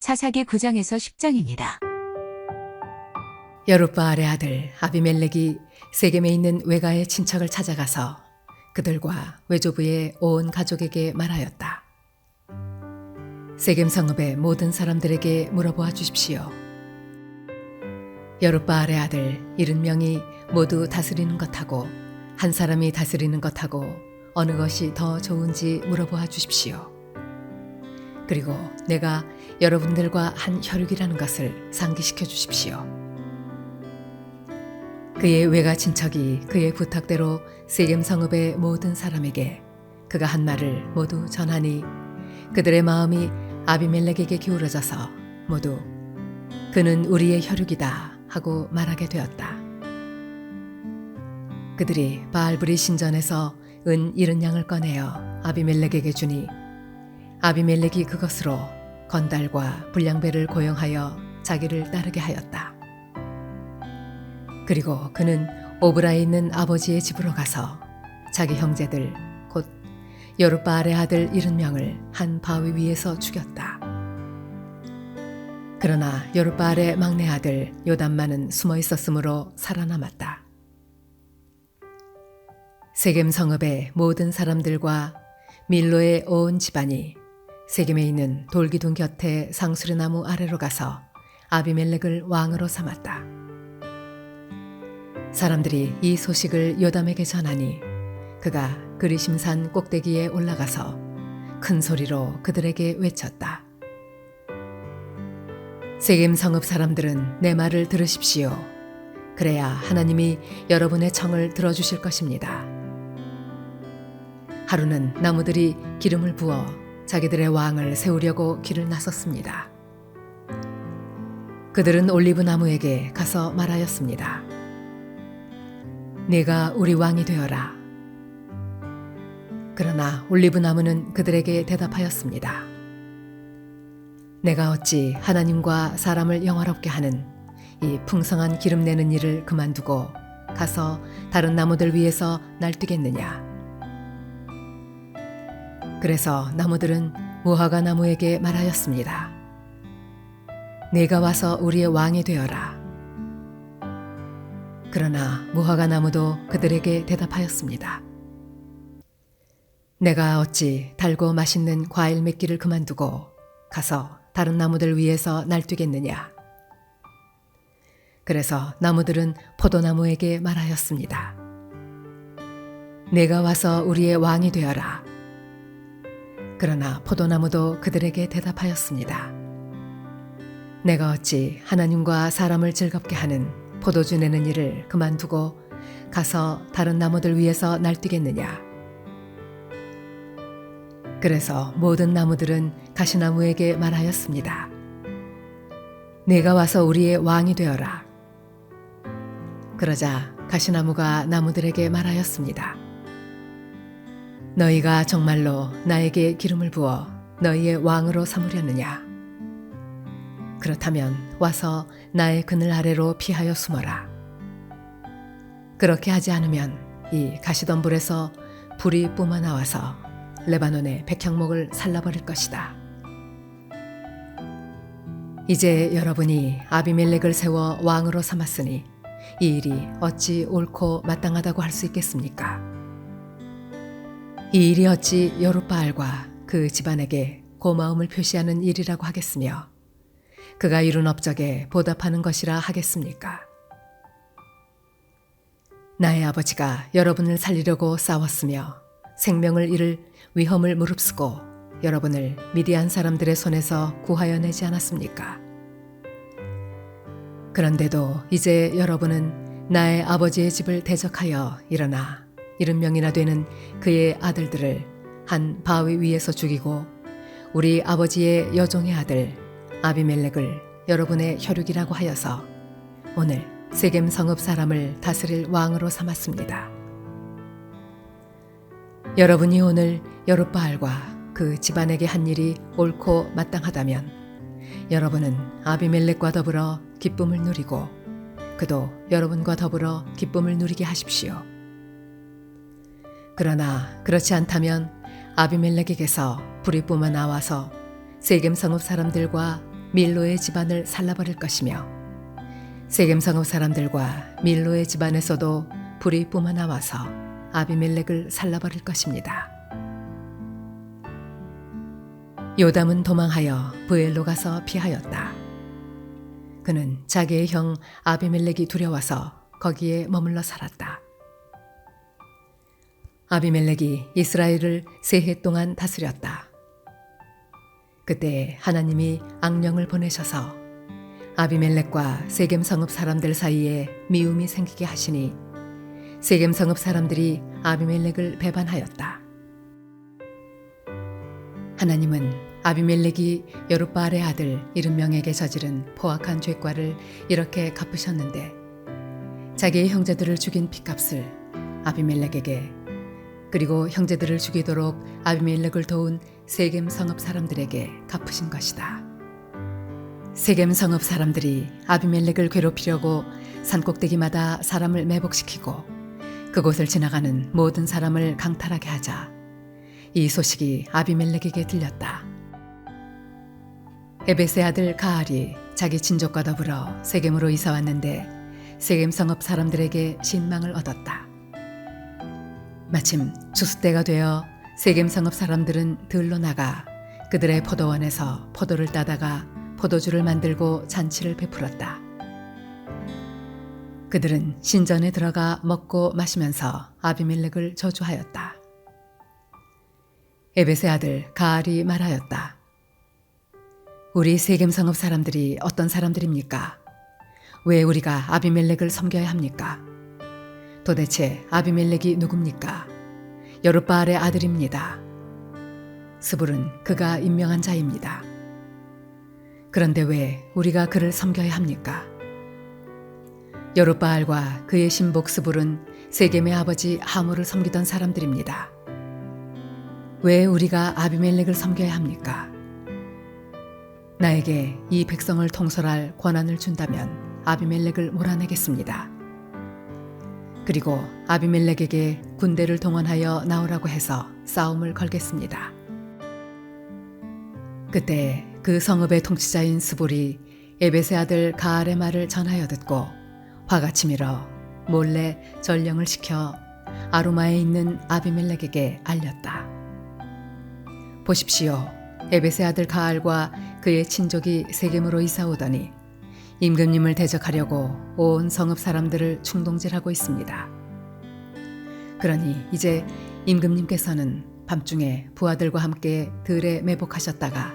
사사기 9장에서 10장입니다. 여룻바알의 아들 아비멜렉이 세겜에 있는 외가의 친척을 찾아가서 그들과 외조부의 온 가족에게 말하였다. 세겜 성읍의 모든 사람들에게 물어보아 주십시오. 여룻바알의 아들 70명이 모두 다스리는 것하고 한 사람이 다스리는 것하고 어느 것이 더 좋은지 물어보아 주십시오. 그리고 내가 여러분들과 한 혈육이라는 것을 상기시켜 주십시오. 그의 외가 친척이 그의 부탁대로 세겜 성읍의 모든 사람에게 그가 한 말을 모두 전하니 그들의 마음이 아비멜렉에게 기울어져서 모두 그는 우리의 혈육이다 하고 말하게 되었다. 그들이 바알브리 신전에서 은 70양을 꺼내어 아비멜렉에게 주니 아비멜렉이 그것으로 건달과 불량배를 고용하여 자기를 따르게 하였다. 그리고 그는 오브라에 있는 아버지의 집으로 가서 자기 형제들 곧 여룻바알의 아들 70명을 한 바위 위에서 죽였다. 그러나 여룻바알의 막내 아들 요담만은 숨어 있었으므로 살아남았다. 세겜 성읍의 모든 사람들과 밀로의 온 집안이 세겜에 있는 돌기둥 곁에 상수리나무 아래로 가서 아비멜렉을 왕으로 삼았다. 사람들이 이 소식을 요담에게 전하니 그가 그리심산 꼭대기에 올라가서 큰 소리로 그들에게 외쳤다. 세겜 성읍 사람들은 내 말을 들으십시오. 그래야 하나님이 여러분의 청을 들어주실 것입니다. 하루는 나무들이 기름을 부어 자기들의 왕을 세우려고 길을 나섰습니다. 그들은 올리브 나무에게 가서 말하였습니다. 네가 우리 왕이 되어라. 그러나 올리브 나무는 그들에게 대답하였습니다. 내가 어찌 하나님과 사람을 영화롭게 하는 이 풍성한 기름 내는 일을 그만두고 가서 다른 나무들 위에서 날뛰겠느냐. 그래서 나무들은 무화과 나무에게 말하였습니다. 네가 와서 우리의 왕이 되어라. 그러나 무화과 나무도 그들에게 대답하였습니다. 내가 어찌 달고 맛있는 과일 맺기를 그만두고 가서 다른 나무들 위에서 날뛰겠느냐. 그래서 나무들은 포도나무에게 말하였습니다. 네가 와서 우리의 왕이 되어라. 그러나 포도나무도 그들에게 대답하였습니다. 내가 어찌 하나님과 사람을 즐겁게 하는 포도주 내는 일을 그만두고 가서 다른 나무들 위에서 날뛰겠느냐. 그래서 모든 나무들은 가시나무에게 말하였습니다. 네가 와서 우리의 왕이 되어라. 그러자 가시나무가 나무들에게 말하였습니다. 너희가 정말로 나에게 기름을 부어 너희의 왕으로 삼으려느냐? 그렇다면 와서 나의 그늘 아래로 피하여 숨어라. 그렇게 하지 않으면 이 가시덤불에서 불이 뿜어나와서 레바논의 백향목을 살라버릴 것이다. 이제 여러분이 아비멜렉을 세워 왕으로 삼았으니 이 일이 어찌 옳고 마땅하다고 할 수 있겠습니까? 이 일이 어찌 여룻바알과 그 집안에게 고마움을 표시하는 일이라고 하겠으며 그가 이룬 업적에 보답하는 것이라 하겠습니까? 나의 아버지가 여러분을 살리려고 싸웠으며 생명을 잃을 위험을 무릅쓰고 여러분을 미디안 사람들의 손에서 구하여내지 않았습니까? 그런데도 이제 여러분은 나의 아버지의 집을 대적하여 일어나 70명이나 되는 그의 아들들을 한 바위 위에서 죽이고 우리 아버지의 여종의 아들 아비멜렉을 여러분의 혈육이라고 하여서 오늘 세겜 성읍 사람을 다스릴 왕으로 삼았습니다. 여러분이 오늘 여룻바알과 그 집안에게 한 일이 옳고 마땅하다면 여러분은 아비멜렉과 더불어 기쁨을 누리고 그도 여러분과 더불어 기쁨을 누리게 하십시오. 그러나 그렇지 않다면 아비멜렉에게서 불이 뿜어 나와서 세겜 성읍 사람들과 밀로의 집안을 살라버릴 것이며 세겜 성읍 사람들과 밀로의 집안에서도 불이 뿜어나와서 아비멜렉을 살라버릴 것입니다. 요담은 도망하여 브엘로 가서 피하였다. 그는 자기의 형 아비멜렉이 두려워서 거기에 머물러 살았다. 아비멜렉이 이스라엘을 3해 동안 다스렸다. 그때 하나님이 악령을 보내셔서 아비멜렉과 세겜 성읍 사람들 사이에 미움이 생기게 하시니 세겜 성읍 사람들이 아비멜렉을 배반하였다. 하나님은 아비멜렉이 여룻바알의 아들 이른명에게 저지른 포악한 죄과를 이렇게 갚으셨는데 자기의 형제들을 죽인 핏값을 아비멜렉에게 그리고 형제들을 죽이도록 아비멜렉을 도운 세겜 성읍 사람들에게 갚으신 것이다. 세겜 성읍 사람들이 아비멜렉을 괴롭히려고 산꼭대기마다 사람을 매복시키고 그곳을 지나가는 모든 사람을 강탈하게 하자 이 소식이 아비멜렉에게 들렸다. 에벳의 아들 가알이 자기 친족과 더불어 세겜으로 이사 왔는데 세겜 성읍 사람들에게 신망을 얻었다. 마침 추수 때가 되어 세겜 성읍 사람들은 들로 나가 그들의 포도원에서 포도를 따다가 포도주를 만들고 잔치를 베풀었다. 그들은 신전에 들어가 먹고 마시면서 아비멜렉을 저주하였다. 에벳의 아들 가알이 말하였다. 우리 세겜 성읍 사람들이 어떤 사람들입니까? 왜 우리가 아비멜렉을 섬겨야 합니까? 도대체 아비멜렉이 누굽니까? 여룻바알의 아들입니다. 스불은 그가 임명한 자입니다. 그런데 왜 우리가 그를 섬겨야 합니까? 여룻바알과 그의 신복 스불은 세겜의 아버지 하모를 섬기던 사람들입니다. 왜 우리가 아비멜렉을 섬겨야 합니까? 나에게 이 백성을 통솔할 권한을 준다면 아비멜렉을 몰아내겠습니다. 그리고 아비멜렉에게 군대를 동원하여 나오라고 해서 싸움을 걸겠습니다. 그때 그 성읍의 통치자인 스불이 에벳의 아들 가알의 말을 전하여 듣고 화가 치밀어 몰래 전령을 시켜 아루마에 있는 아비멜렉에게 알렸다. 보십시오. 에벳의 아들 가알과 그의 친족이 세겜으로 이사 오더니 임금님을 대적하려고 온 성읍 사람들을 충동질하고 있습니다. 그러니 이제 임금님께서는 밤중에 부하들과 함께 들에 매복하셨다가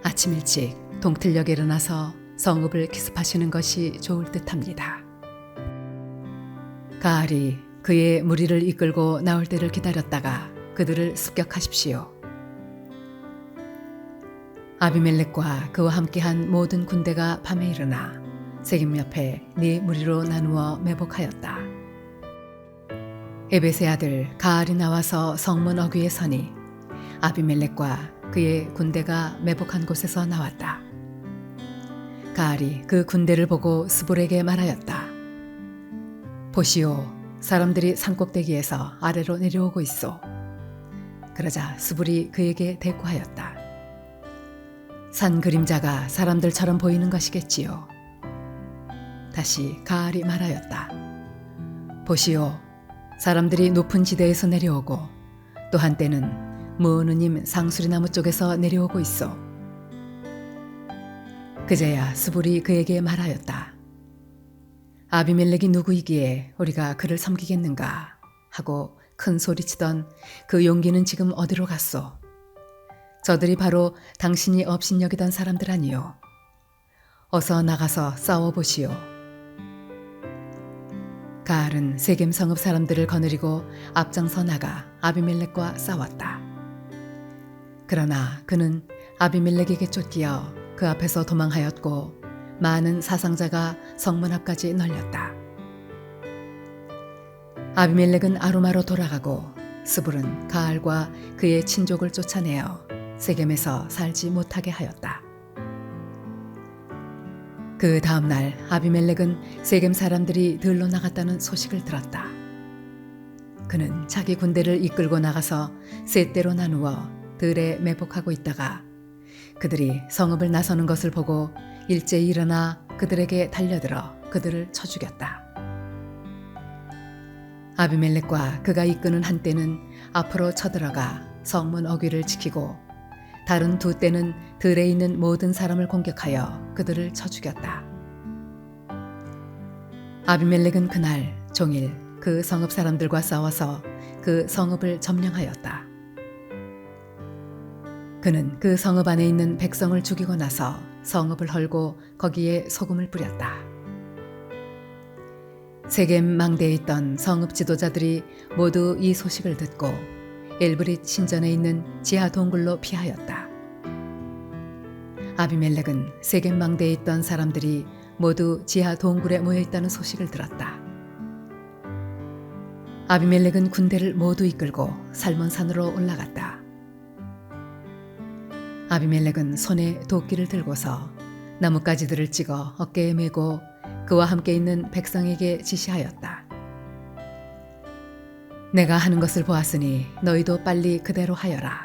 아침 일찍 동틀녘에 일어나서 성읍을 기습하시는 것이 좋을 듯합니다. 가알이 그의 무리를 이끌고 나올 때를 기다렸다가 그들을 습격하십시오. 아비멜렉과 그와 함께한 모든 군대가 밤에 일어나 세겜 옆에 4무리로 나누어 매복하였다. 에벳의 아들 가알이 나와서 성문 어귀에 서니 아비멜렉과 그의 군대가 매복한 곳에서 나왔다. 가알이 그 군대를 보고 스불에게 말하였다. 보시오, 사람들이 산꼭대기에서 아래로 내려오고 있어. 그러자 스불이 그에게 대꾸하였다. 산 그림자가 사람들처럼 보이는 것이겠지요. 다시 가알이 말하였다. 보시오, 사람들이 높은 지대에서 내려오고 또 한때는 무느님 상수리나무 쪽에서 내려오고 있어. 그제야 스불이 그에게 말하였다. 아비멜렉이 누구이기에 우리가 그를 섬기겠는가 하고 큰 소리치던 그 용기는 지금 어디로 갔소? 저들이 바로 당신이 업신여기던 사람들 아니요. 어서 나가서 싸워보시오. 가알은 세겜 성읍 사람들을 거느리고 앞장서 나가 아비멜렉과 싸웠다. 그러나 그는 아비멜렉에게 쫓기어 그 앞에서 도망하였고 많은 사상자가 성문 앞까지 널렸다. 아비멜렉은 아루마로 돌아가고 스불은 가알과 그의 친족을 쫓아내어 세겜에서 살지 못하게 하였다. 그 다음날 아비멜렉은 세겜 사람들이 들로 나갔다는 소식을 들었다. 그는 자기 군대를 이끌고 나가서 셋대로 나누어 들에 매복하고 있다가 그들이 성읍을 나서는 것을 보고 일제히 일어나 그들에게 달려들어 그들을 쳐 죽였다. 아비멜렉과 그가 이끄는 한 떼는 앞으로 쳐들어가 성문 어귀를 지키고 다른 두 떼는 들에 있는 모든 사람을 공격하여 그들을 쳐 죽였다. 아비멜렉은 그날 종일 그 성읍 사람들과 싸워서 그 성읍을 점령하였다. 그는 그 성읍 안에 있는 백성을 죽이고 나서 성읍을 헐고 거기에 소금을 뿌렸다. 세겜 망대에 있던 성읍 지도자들이 모두 이 소식을 듣고 엘브릿 신전에 있는 지하 동굴로 피하였다. 아비멜렉은 세겜 망대에 있던 사람들이 모두 지하 동굴에 모여 있다는 소식을 들었다. 아비멜렉은 군대를 모두 이끌고 살몬산으로 올라갔다. 아비멜렉은 손에 도끼를 들고서 나뭇가지들을 찍어 어깨에 메고 그와 함께 있는 백성에게 지시하였다. 내가 하는 것을 보았으니 너희도 빨리 그대로 하여라.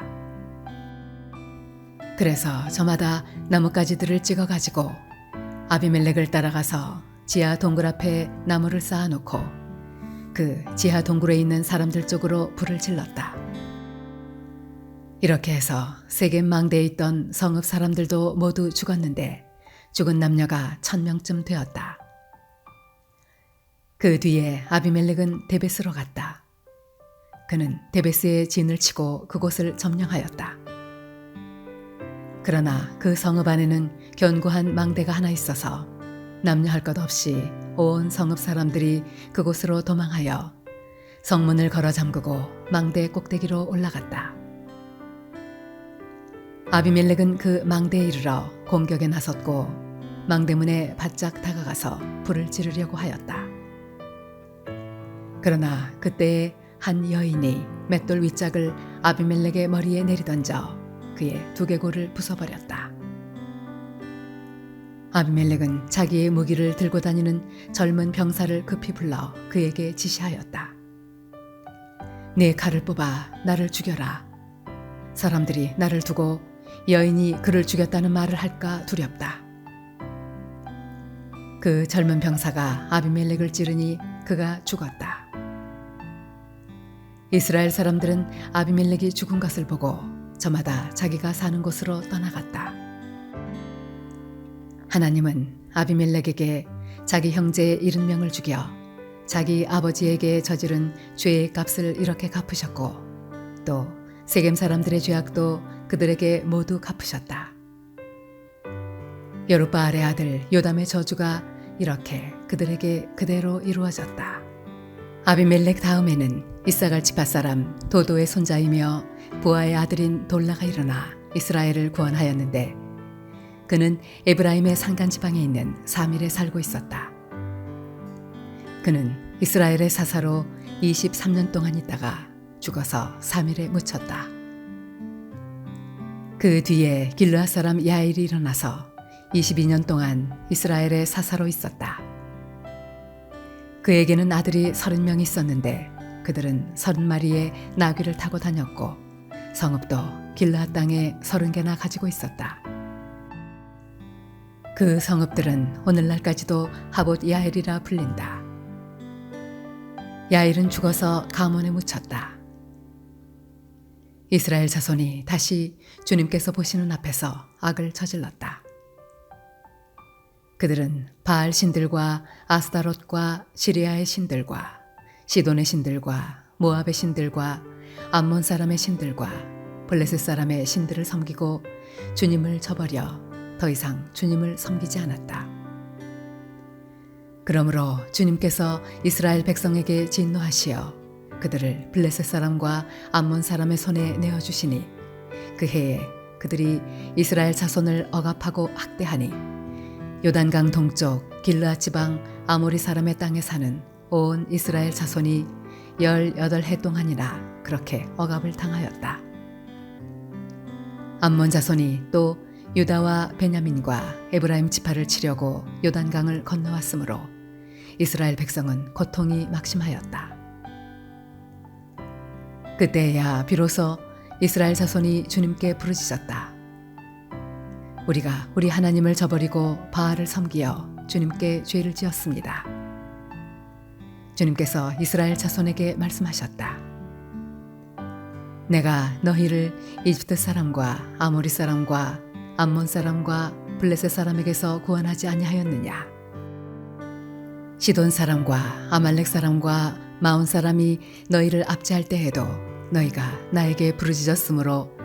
그래서 저마다 나뭇가지들을 찍어 가지고 아비멜렉을 따라가서 지하 동굴 앞에 나무를 쌓아놓고 그 지하 동굴에 있는 사람들 쪽으로 불을 질렀다. 이렇게 해서 세겜 망대에 있던 성읍 사람들도 모두 죽었는데 죽은 남녀가 1000명쯤 되었다. 그 뒤에 아비멜렉은 데베스로 갔다. 그는 데베스에 진을 치고 그곳을 점령하였다. 그러나 그 성읍 안에는 견고한 망대가 하나 있어서 남녀 할 것 없이 온 성읍 사람들이 그곳으로 도망하여 성문을 걸어 잠그고 망대 꼭대기로 올라갔다. 아비멜렉은 그 망대에 이르러 공격에 나섰고 망대문에 바짝 다가가서 불을 지르려고 하였다. 그러나 그때에 한 여인이 맷돌 윗짝을 아비멜렉의 머리에 내리던져 그의 두개골을 부숴버렸다. 아비멜렉은 자기의 무기를 들고 다니는 젊은 병사를 급히 불러 그에게 지시하였다. 네 칼을 뽑아 나를 죽여라. 사람들이 나를 두고 여인이 그를 죽였다는 말을 할까 두렵다. 그 젊은 병사가 아비멜렉을 찌르니 그가 죽었다. 이스라엘 사람들은 아비멜렉이 죽은 것을 보고 저마다 자기가 사는 곳으로 떠나갔다. 하나님은 아비멜렉에게 자기 형제의 70명을 죽여 자기 아버지에게 저지른 죄의 값을 이렇게 갚으셨고 또 세겜 사람들의 죄악도 그들에게 모두 갚으셨다. 여룻바알의 아들 요담의 저주가 이렇게 그들에게 그대로 이루어졌다. 아비멜렉 다음에는 이사갈 지파 사람 도도의 손자이며 부하의 아들인 돌라가 일어나 이스라엘을 구원하였는데 그는 에브라임의 산간 지방에 있는 사밀에 살고 있었다. 그는 이스라엘의 사사로 23년 동안 있다가 죽어서 사밀에 묻혔다. 그 뒤에 길르앗 사람 야일이 일어나서 22년 동안 이스라엘의 사사로 있었다. 그에게는 아들이 30명이 있었는데 그들은 30마리의 나귀를 타고 다녔고 성읍도 길르앗 땅에 30개나 가지고 있었다. 그 성읍들은 오늘날까지도 하봇 야엘이라 불린다. 야일은 죽어서 가몬에 묻혔다. 이스라엘 자손이 다시 주님께서 보시는 앞에서 악을 저질렀다. 그들은 바알 신들과 아스다롯과 시리아의 신들과 시돈의 신들과 모압의 신들과 암몬 사람의 신들과 블레셋 사람의 신들을 섬기고 주님을 저버려 더 이상 주님을 섬기지 않았다. 그러므로 주님께서 이스라엘 백성에게 진노하시어 그들을 블레셋 사람과 암몬 사람의 손에 내어주시니 그 해에 그들이 이스라엘 자손을 억압하고 학대하니 요단강 동쪽 길르앗 지방 아모리 사람의 땅에 사는 온 이스라엘 자손이 18해 동안이나 그렇게 억압을 당하였다. 암몬 자손이 또 유다와 베냐민과 에브라임 지파를 치려고 요단강을 건너왔으므로 이스라엘 백성은 고통이 막심하였다. 그때야 비로소 이스라엘 자손이 주님께 부르짖었다. 우리가 우리 하나님을 저버리고 바알을 섬기어 주님께 죄를 지었습니다. 주님께서 이스라엘 자손에게 말씀하셨다. 내가 너희를 이집트 사람과 아모리 사람과 암몬 사람과 블레셋 사람에게서 구원하지 아니하였느냐? 시돈 사람과 아말렉 사람과 마온 사람이 너희를 압제할 때에도 너희가 나에게 부르짖었으므로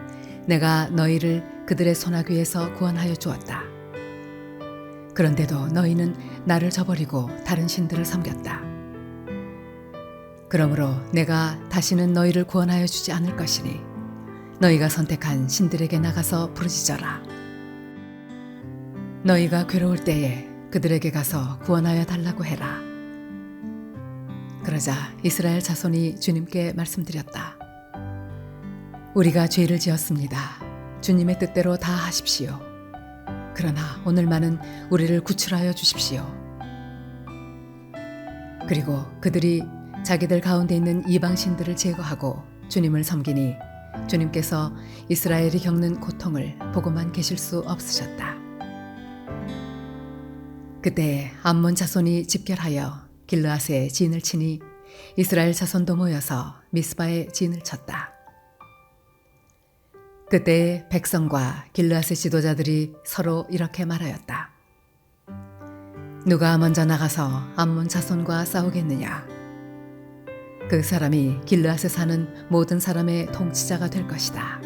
내가 너희를 그들의 손아귀에서 구원하여 주었다. 그런데도 너희는 나를 저버리고 다른 신들을 섬겼다. 그러므로 내가 다시는 너희를 구원하여 주지 않을 것이니 너희가 선택한 신들에게 나가서 부르짖어라. 너희가 괴로울 때에 그들에게 가서 구원하여 달라고 해라. 그러자 이스라엘 자손이 주님께 말씀드렸다. 우리가 죄를 지었습니다. 주님의 뜻대로 다 하십시오. 그러나 오늘만은 우리를 구출하여 주십시오. 그리고 그들이 자기들 가운데 있는 이방 신들을 제거하고 주님을 섬기니 주님께서 이스라엘이 겪는 고통을 보고만 계실 수 없으셨다. 그때 암몬 자손이 집결하여 길르앗에 진을 치니 이스라엘 자손도 모여서 미스바에 진을 쳤다. 그때 백성과 길르앗의 지도자들이 서로 이렇게 말하였다. 누가 먼저 나가서 암몬 자손과 싸우겠느냐? 그 사람이 길르앗에 사는 모든 사람의 통치자가 될 것이다.